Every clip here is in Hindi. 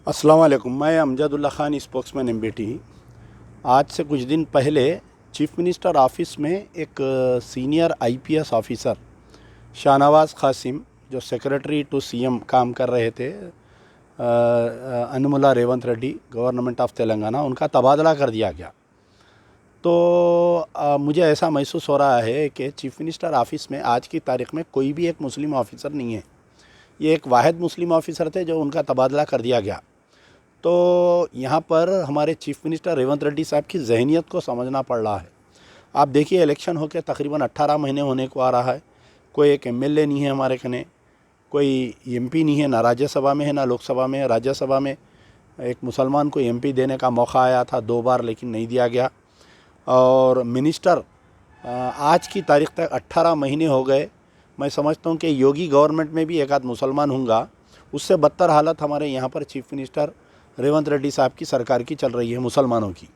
अस्सलाम वालेकुम। मैं अमजदुल्ला ख़ान, स्पोक्समैन एमबीटी। आज से कुछ दिन पहले चीफ मिनिस्टर ऑफिस में एक senior IPS officer Shahnawaz Qasim, जो सेक्रेटरी टू सीएम काम कर रहे थे, अनुमुला रेवंत रेड्डी, गवर्नमेंट ऑफ तेलंगाना, उनका तबादला कर दिया गया। तो मुझे ऐसा महसूस हो रहा है कि चीफ मिनिस्टर ऑफिस में आज की तारीख़ में कोई भी एक मुस्लिम ऑफिसर नहीं है। ये एक वाहिद मुस्लिम ऑफिसर थे जो उनका तबादला कर दिया गया। तो यहाँ पर हमारे चीफ मिनिस्टर रेवंत रेड्डी साहब की जहनीत को समझना पड़ रहा है। आप देखिए, इलेक्शन होकर तकरीबन 18 महीने होने को आ रहा है, कोई एक एमएलए नहीं है हमारे कने, कोई एमपी नहीं है, ना राज्यसभा में है ना लोकसभा में है। राज्यसभा में एक मुसलमान को एमपी देने का मौका आया था 2 बार, लेकिन नहीं दिया गया। और मिनिस्टर आज की तारीख़ तक 18 महीने हो गए। मैं समझता हूँ कि योगी गवर्नमेंट में भी एक आध मुसलमान होंगे, उससे बदतर हालत हमारे यहाँ पर चीफ मिनिस्टर रेवंत रेड्डी साहब की सरकार की चल रही है, मुसलमानों की।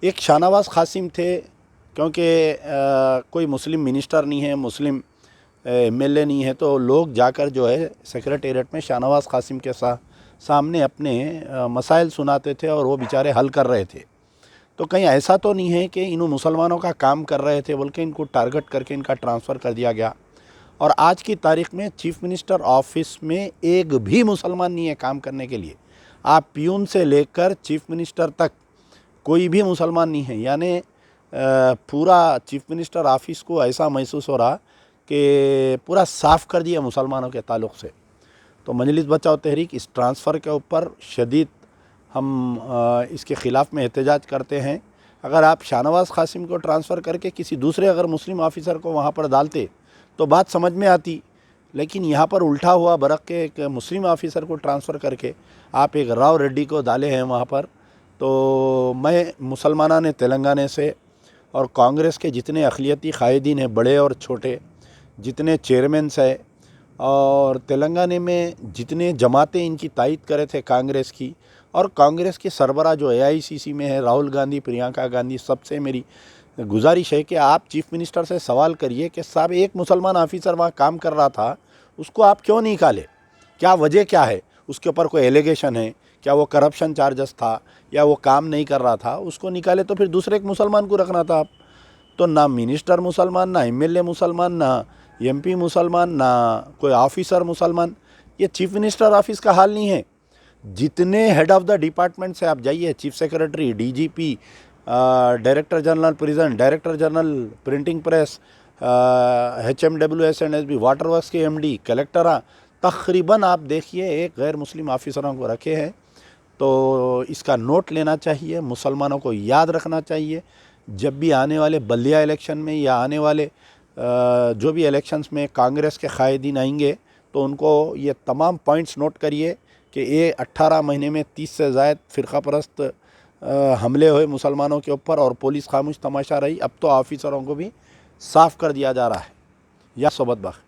एक शाहनवाज़ कासिम थे, क्योंकि कोई मुस्लिम मिनिस्टर नहीं है, मुस्लिम एमएलए नहीं है, तो लोग जाकर जो है सेक्रेटेरिएट में शाहनवाज़ कासिम के सामने अपने मसाइल सुनाते थे और वो बेचारे हल कर रहे थे। तो कहीं ऐसा तो नहीं है कि इन मुसलमानों का काम कर रहे थे, बल्कि इनको टारगेट करके इनका ट्रांसफ़र कर दिया गया। और आज की तारीख़ में चीफ मिनिस्टर ऑफिस में एक भी मुसलमान नहीं है काम करने के लिए। आप पियून से लेकर चीफ मिनिस्टर तक कोई भी मुसलमान नहीं है। यानी पूरा चीफ मिनिस्टर ऑफिस को ऐसा महसूस हो रहा कि पूरा साफ़ कर दिया मुसलमानों के ताल्लुक़ से। तो मजलिस बचाओ तहरीक इस ट्रांसफ़र के ऊपर शदीद हम इसके ख़िलाफ़ में एहतजाज करते हैं। अगर आप शाहनवाज़ कासिम को ट्रांसफ़र करके किसी दूसरे अगर मुस्लिम ऑफिसर को वहाँ पर डालते तो बात समझ में आती, लेकिन यहाँ पर उल्टा हुआ बरक के एक मुस्लिम ऑफिसर को ट्रांसफ़र करके आप एक राव रेड्डी को डाले हैं वहाँ पर। तो मैं मुसलमाना ने तेलंगाना से और कांग्रेस के जितने अक़लियती कायदीन हैं, बड़े और छोटे, जितने चेयरमैन्स हैं, और तेलंगाना में जितने जमातें इनकी तायद करे थे कांग्रेस की, और कांग्रेस के सरबरा जो एआईसीसी में है, राहुल गांधी, प्रियंका गांधी, सबसे मेरी गुजारिश है कि आप चीफ मिनिस्टर से सवाल करिए कि साहब एक मुसलमान ऑफिसर वहाँ काम कर रहा था, उसको आप क्यों नहीं निकाले? क्या वजह क्या है? उसके ऊपर कोई एलिगेशन है क्या? वो करप्शन चार्जेस था या वो काम नहीं कर रहा था? उसको निकाले तो फिर दूसरे एक मुसलमान को रखना था आप। तो ना मिनिस्टर मुसलमान, ना एमएलए मुसलमान, ना एमपी मुसलमान, ना कोई ऑफिसर मुसलमान। ये चीफ मिनिस्टर ऑफिस का हाल नहीं है। जितने हेड ऑफ़ द डिपार्टमेंट से आप जाइए, chief secretary, DGP, director general prison, director general printing press, HMWS&SB, water works के एमडी, कलेक्टर, तकरीबन आप देखिए एक गैर मुस्लिम ऑफिसरों को रखे हैं। तो इसका नोट लेना चाहिए, मुसलमानों को याद रखना चाहिए। जब भी आने वाले बल्दिया इलेक्शन में या आने वाले जो भी इलेक्शंस में कांग्रेस के कायदीन आएंगे, तो उनको ये तमाम पॉइंट्स नोट करिए कि ये 18 महीने में 30 से ज़ायद फ़िरका परस्त हमले हुए मुसलमानों के ऊपर और पुलिस खामोश तमाशा रही। अब तो ऑफिसरों को भी साफ़ कर दिया जा रहा है। या सोबत बख्श।